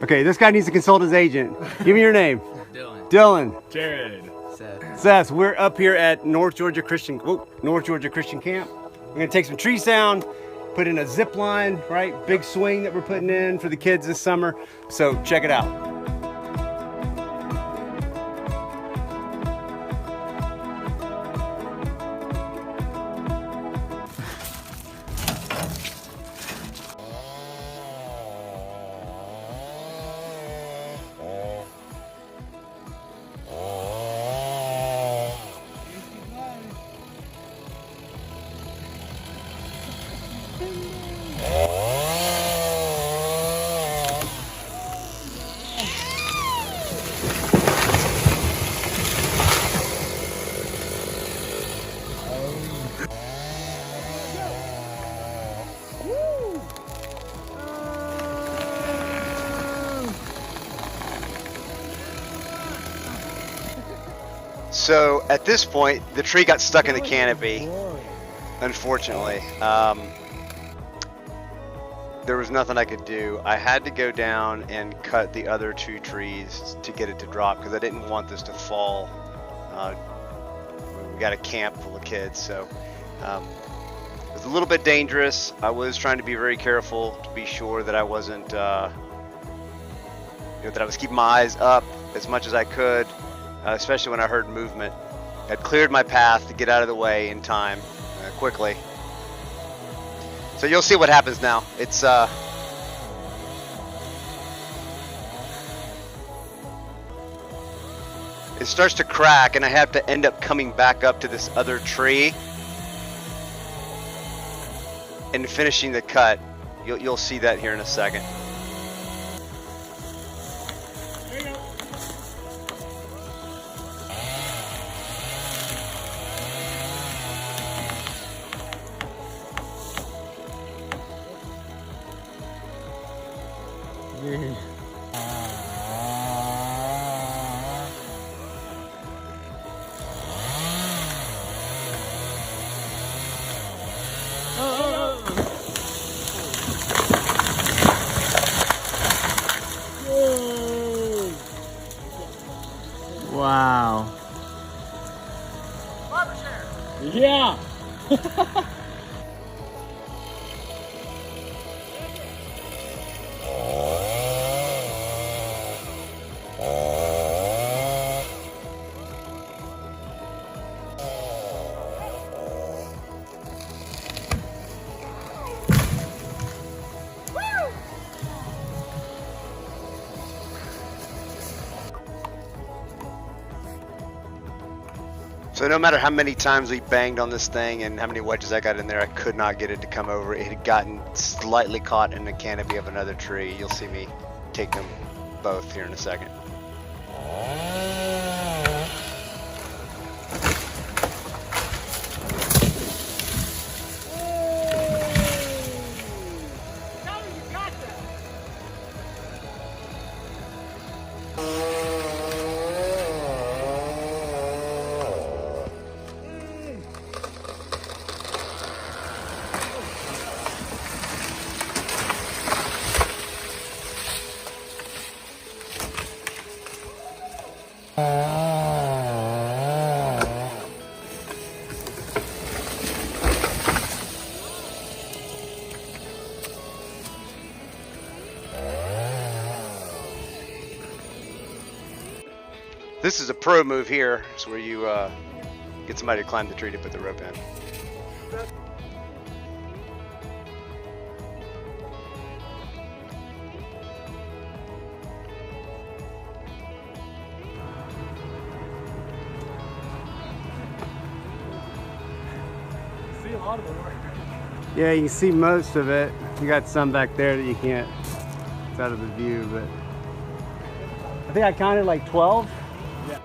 Okay, this guy needs to consult his agent. Give me your name. Dylan. Dylan. Jared. Seth, we're up here at North Georgia Christian Camp. We're gonna take some trees down, put in a zip line, right? Big swing that we're putting in for the kids this summer. So check it out. So at this point, the tree got stuck in the canopy, unfortunately. There was nothing I could do. I had to go down and cut the other two trees to get it to drop because I didn't want this to fall. We got a camp full of kids, so it was a little bit dangerous. I was trying to be very careful to be sure that I wasn't, that I was keeping my eyes up as much as I could. Especially when I heard movement. I'd cleared my path to get out of the way in time, quickly. So you'll see what happens now. It's it starts to crack, and I have to end up coming back up to this other tree and finishing the cut. You'll see that here in a second. Wow. Yeah. So no matter how many times we banged on this thing and how many wedges I got in there, I could not get it to come over. It had gotten slightly caught in the canopy of another tree. You'll see me take them both here in a second. This is a pro move here. It's where you get somebody to climb the tree to put the rope in. See a lot of them. Yeah, you can see most of it. You got some back there that you can't. It's out of the view, but I think I counted like 12. Yeah.